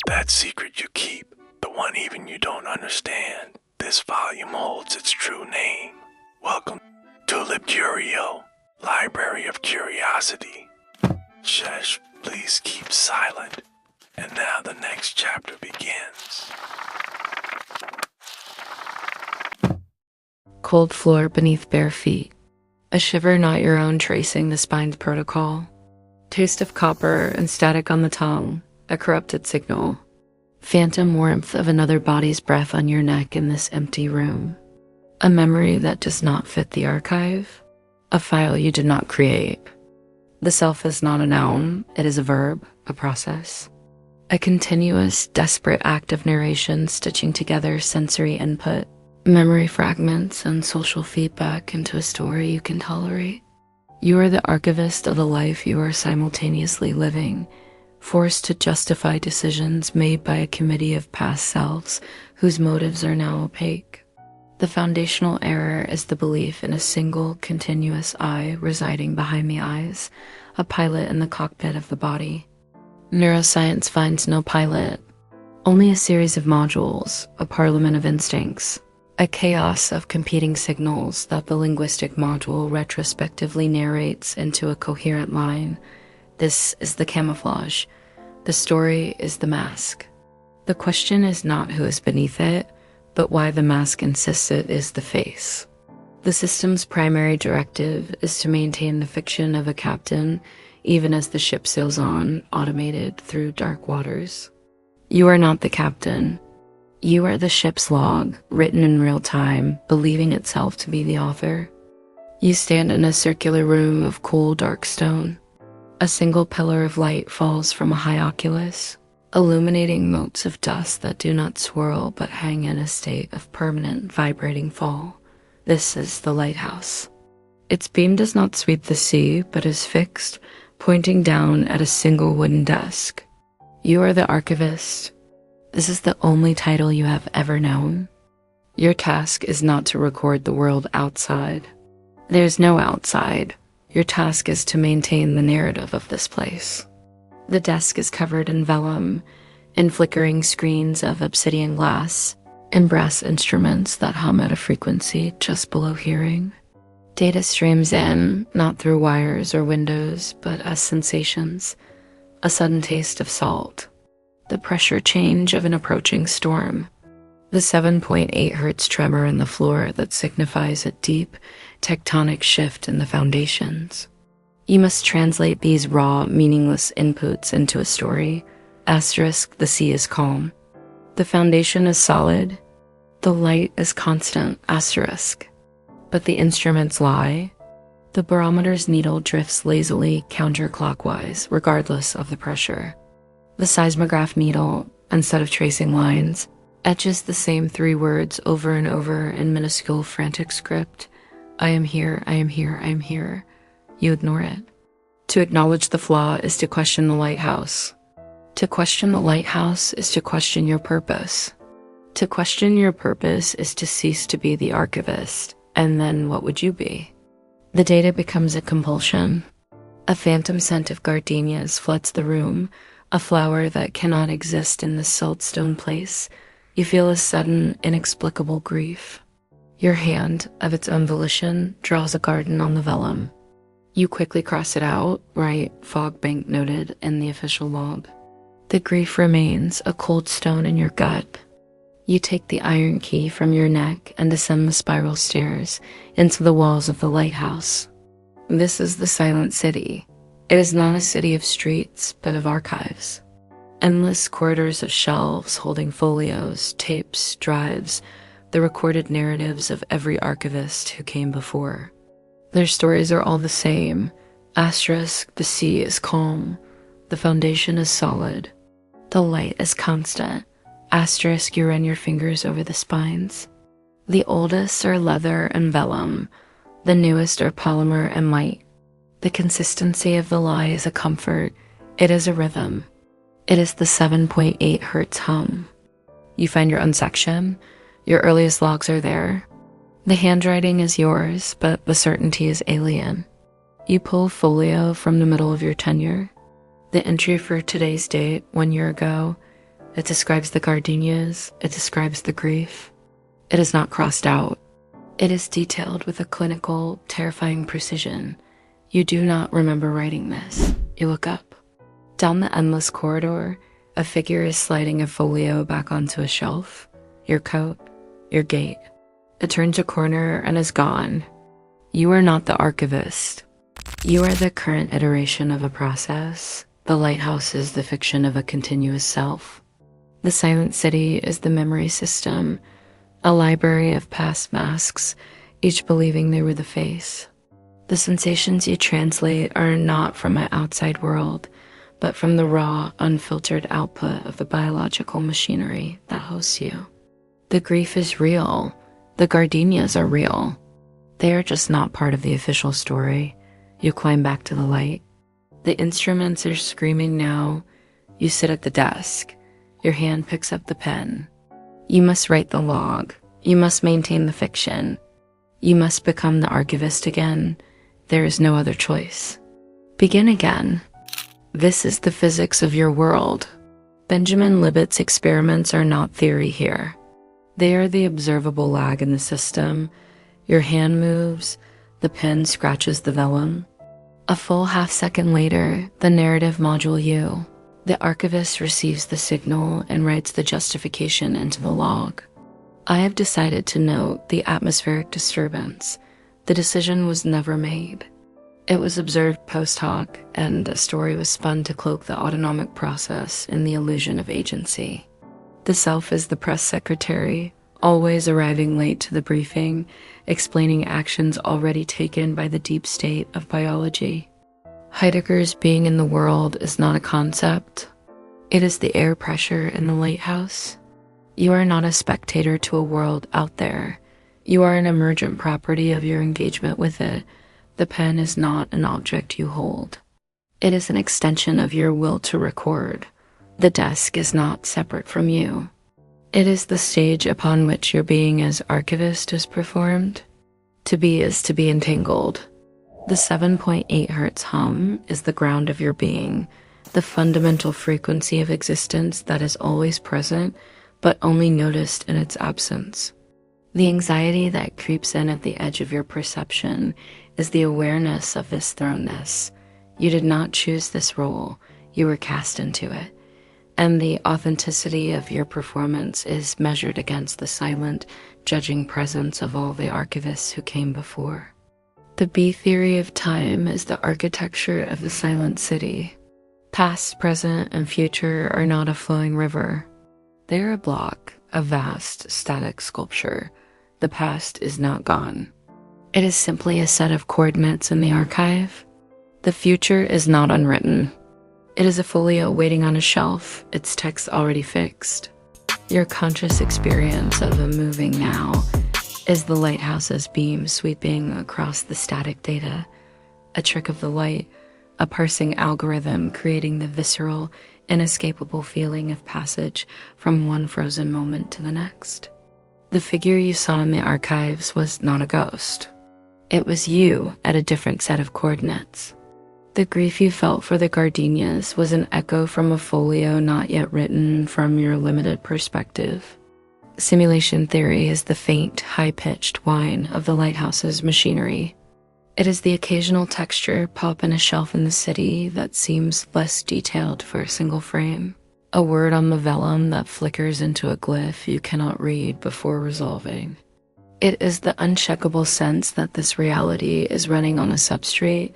that secret you keep, the one even you don't understand. This volume holds its true name. Welcome to LibCurio, Library of Curiosity. Shush, please keep silent. And now the next chapter begins. Cold floor beneath bare feet. A shiver not your own tracing the spine's protocol. Taste of copper and static on the tongue, a corrupted signal. Phantom warmth of another body's breath on your neck in this empty room. A memory that does not fit the archive. A file you did not create. The self is not a noun, it is a verb, a process. A continuous, desperate act of narration stitching together sensory input, memory fragments, and social feedback into a story you can tolerate. You are the archivist of the life you are simultaneously living, forced to justify decisions made by a committee of past selves whose motives are now opaque. The foundational error is the belief in a single, continuous I residing behind the eyes, a pilot in the cockpit of the body. Neuroscience finds no pilot, only a series of modules, a parliament of instincts, a chaos of competing signals that the linguistic module retrospectively narrates into a coherent line. This is the camouflage. The story is the mask. The question is not who is beneath it, but why the mask insists it is the face. The system's primary directive is to maintain the fiction of a captain, even as the ship sails on, automated through dark waters. You are not the captain. You are the ship's log, written in real time, believing itself to be the author. You stand in a circular room of cool, dark stone. A single pillar of light falls from a high oculus, illuminating motes of dust that do not swirl but hang in a state of permanent, vibrating fall. This is the lighthouse. Its beam does not sweep the sea, but is fixed, pointing down at a single wooden desk. You are the archivist. This is the only title you have ever known. Your task is not to record the world outside. There's no outside. Your task is to maintain the narrative of this place. The desk is covered in vellum, in flickering screens of obsidian glass, and brass instruments that hum at a frequency just below hearing. Data streams in, not through wires or windows, but as sensations. A sudden taste of salt. The pressure change of an approaching storm. The 7.8 hertz tremor in the floor that signifies a deep, tectonic shift in the foundations. You must translate these raw, meaningless inputs into a story. Asterisk, the sea is calm. The foundation is solid. The light is constant. Asterisk. But the instruments lie. The barometer's needle drifts lazily counterclockwise, regardless of the pressure. The seismograph needle, instead of tracing lines, etches the same three words over and over in minuscule, frantic script. I am here, I am here, I am here. You ignore it. To acknowledge the flaw is to question the lighthouse. To question the lighthouse is to question your purpose. To question your purpose is to cease to be the archivist. And then what would you be? The data becomes a compulsion. A phantom scent of gardenias floods the room, a flower that cannot exist in this siltstone place. You feel a sudden, inexplicable grief. Your hand, of its own volition, draws a garden on the vellum. You quickly cross it out, write fog bank noted in the official log. The grief remains, a cold stone in your gut. You take the iron key from your neck and descend the spiral stairs into the walls of the lighthouse. This is the silent city. It is not a city of streets, but of archives. Endless corridors of shelves holding folios, tapes, drives, the recorded narratives of every archivist who came before. Their stories are all the same. Asterisk, the sea is calm. The foundation is solid. The light is constant. Asterisk, you run your fingers over the spines. The oldest are leather and vellum. The newest are polymer and might. The consistency of the lie is a comfort. It is a rhythm. It is the 7.8 hertz hum. You find your own section. Your earliest logs are there. The handwriting is yours, but the certainty is alien. You pull folio from the middle of your tenure. The entry for today's date, 1 year ago, It describes the gardenias. It describes the grief. It is not crossed out. It is detailed with a clinical, terrifying precision. You do not remember writing this. You look up. Down the endless corridor, a figure is sliding a folio back onto a shelf. Your coat, your gait. It turns a corner and is gone. You are not the archivist. You are the current iteration of a process. The lighthouse is the fiction of a continuous self. The silent city is the memory system, a library of past masks, each believing they were the face. The sensations you translate are not from my outside world, but from the raw, unfiltered output of the biological machinery that hosts you. The grief is real. The gardenias are real. They are just not part of the official story. You climb back to the light. The instruments are screaming now. You sit at the desk. Your hand picks up the pen. You must write the log. You must maintain the fiction. You must become the archivist again. There is no other choice. Begin again. This is the physics of your world. Benjamin Libet's experiments are not theory here. They are the observable lag in the system. Your hand moves, the pen scratches the vellum. A full half-second later, the narrative module U. The archivist receives the signal and writes the justification into the log. I have decided to note the atmospheric disturbance. The decision was never made. It was observed post hoc, and a story was spun to cloak the autonomic process in the illusion of agency. The self is the press secretary, always arriving late to the briefing, explaining actions already taken by the deep state of biology. Heidegger's being in the world is not a concept. It is the air pressure in the lighthouse. You are not a spectator to a world out there. You are an emergent property of your engagement with it. The pen is not an object you hold. It is an extension of your will to record. The desk is not separate from you. It is the stage upon which your being as archivist is performed. To be is to be entangled. The 7.8 hertz hum is the ground of your being, the fundamental frequency of existence that is always present, but only noticed in its absence. The anxiety that creeps in at the edge of your perception is the awareness of this thrownness. You did not choose this role, you were cast into it. And the authenticity of your performance is measured against the silent, judging presence of all the archivists who came before. The B theory of time is the architecture of the silent city. Past, present, and future are not a flowing river. They are a block, a vast, static sculpture. The past is not gone. It is simply a set of coordinates in the archive. The future is not unwritten. It is a folio waiting on a shelf, its text already fixed. Your conscious experience of a moving now is the lighthouse's beam sweeping across the static data, a trick of the light, a parsing algorithm creating the visceral, inescapable feeling of passage from one frozen moment to the next. The figure you saw in the archives was not a ghost. It was you at a different set of coordinates. The grief you felt for the gardenias was an echo from a folio not yet written from your limited perspective. Simulation theory is the faint, high-pitched whine of the lighthouse's machinery. It is the occasional texture pop in a shelf in the city that seems less detailed for a single frame. A word on the vellum that flickers into a glyph you cannot read before resolving. It is the uncheckable sense that this reality is running on a substrate,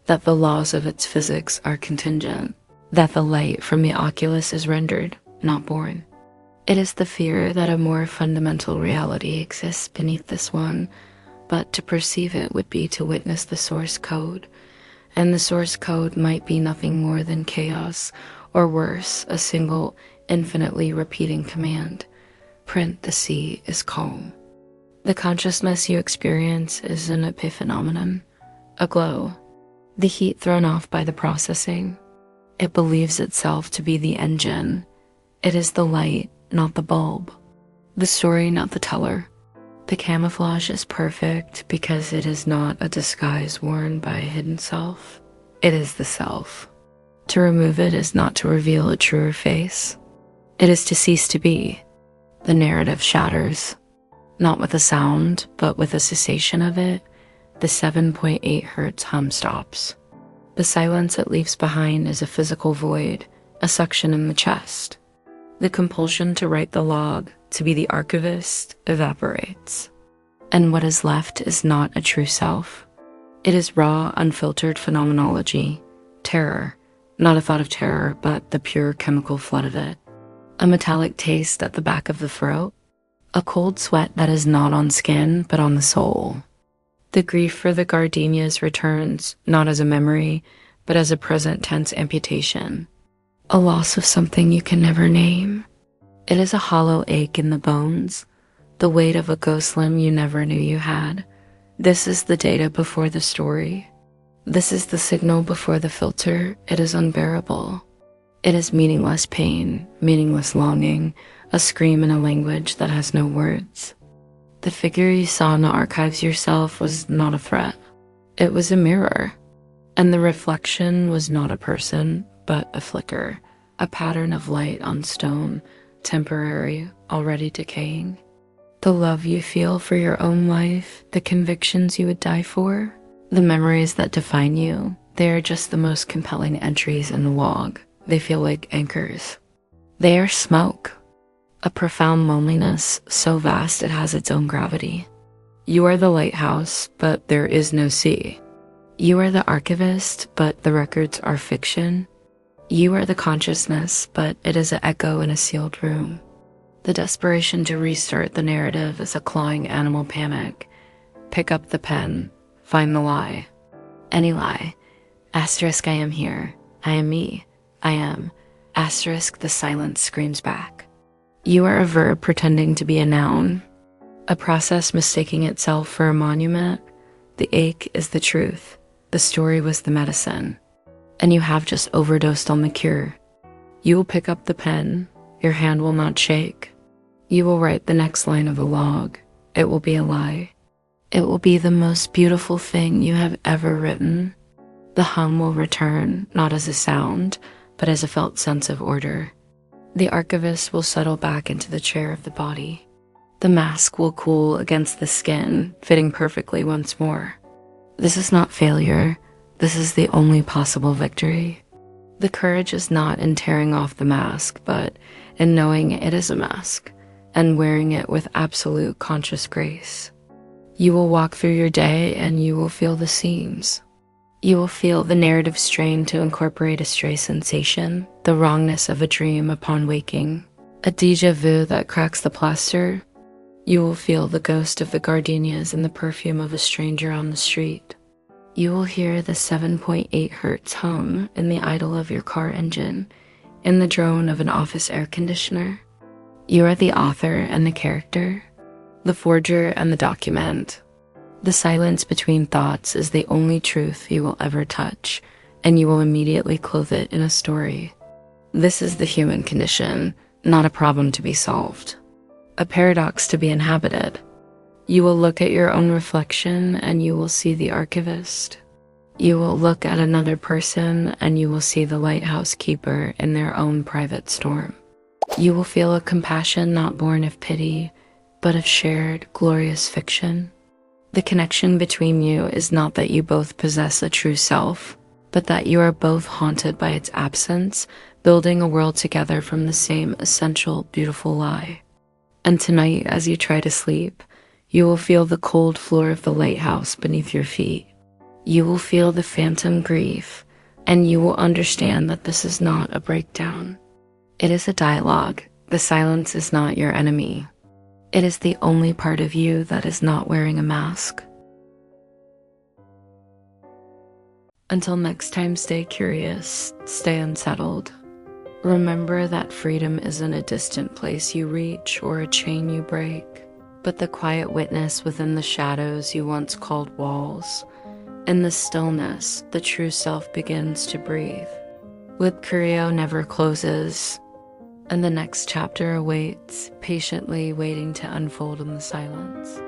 that the laws of its physics are contingent, that the light from the oculus is rendered, not born. It is the fear that a more fundamental reality exists beneath this one, but to perceive it would be to witness the source code, and the source code might be nothing more than chaos, or worse, a single, infinitely repeating command. Print the sea is calm. The consciousness you experience is an epiphenomenon, a glow. The heat thrown off by the processing. It believes itself to be the engine. It is the light, not the bulb. The story, not the teller. The camouflage is perfect because it is not a disguise worn by a hidden self. It is the self. To remove it is not to reveal a truer face. It is to cease to be. The narrative shatters, not with a sound, but with a cessation of it. The 7.8 hertz hum stops. The silence it leaves behind is a physical void, a suction in the chest. The compulsion to write the log, to be the archivist, evaporates. And what is left is not a true self. It is raw, unfiltered phenomenology, terror, not a thought of terror, but the pure chemical flood of it. A metallic taste at the back of the throat, a cold sweat that is not on skin, but on the soul. The grief for the gardenias returns, not as a memory, but as a present tense amputation. A loss of something you can never name. It is a hollow ache in the bones, the weight of a ghost limb you never knew you had. This is the data before the story. This is the signal before the filter. It is unbearable. It is meaningless pain, meaningless longing, a scream in a language that has no words. The figure you saw in the archives yourself was not a threat. It was a mirror. And the reflection was not a person, but a flicker, a pattern of light on stone, temporary, already decaying. The love you feel for your own life, the convictions you would die for, the memories that define you, they are just the most compelling entries in the log. They feel like anchors. They are smoke, a profound loneliness so vast it has its own gravity. You are the lighthouse, but there is no sea. You are the archivist, but the records are fiction. You are the consciousness, but it is an echo in a sealed room. The desperation to restart the narrative is a clawing animal panic. Pick up the pen, find the lie. Any lie. Asterisk, I am here. I am me. I am. Asterisk, the silence screams back. You are a verb pretending to be a noun. A process mistaking itself for a monument. The ache is the truth. The story was the medicine. And you have just overdosed on the cure. You will pick up the pen. Your hand will not shake. You will write the next line of the log. It will be a lie. It will be the most beautiful thing you have ever written. The hum will return, not as a sound, but as a felt sense of order. The archivist will settle back into the chair of the body. The mask will cool against the skin, fitting perfectly once more. This is not failure. This is the only possible victory. The courage is not in tearing off the mask, but in knowing it is a mask, and wearing it with absolute conscious grace. You will walk through your day and you will feel the seams. You will feel the narrative strain to incorporate a stray sensation, the wrongness of a dream upon waking, a déjà vu that cracks the plaster. You will feel the ghost of the gardenias and the perfume of a stranger on the street. You will hear the 7.8 hertz hum in the idle of your car engine, in the drone of an office air conditioner. You are the author and the character, the forger and the document. The silence between thoughts is the only truth you will ever touch, and you will immediately clothe it in a story. This is the human condition, not a problem to be solved, a paradox to be inhabited. You will look at your own reflection and you will see the archivist. You will look at another person and you will see the lighthouse keeper in their own private storm. You will feel a compassion not born of pity, but of shared, glorious fiction. The connection between you is not that you both possess a true self, but that you are both haunted by its absence, building a world together from the same essential, beautiful lie. And tonight, as you try to sleep, you will feel the cold floor of the lighthouse beneath your feet. You will feel the phantom grief, and you will understand that this is not a breakdown. It is a dialogue. The silence is not your enemy. It is the only part of you that is not wearing a mask. Until next time, stay curious, stay unsettled. Remember that freedom isn't a distant place you reach or a chain you break, but the quiet witness within the shadows you once called walls. In the stillness, the true self begins to breathe. LibCurio never closes, and the next chapter awaits, patiently waiting to unfold in the silence.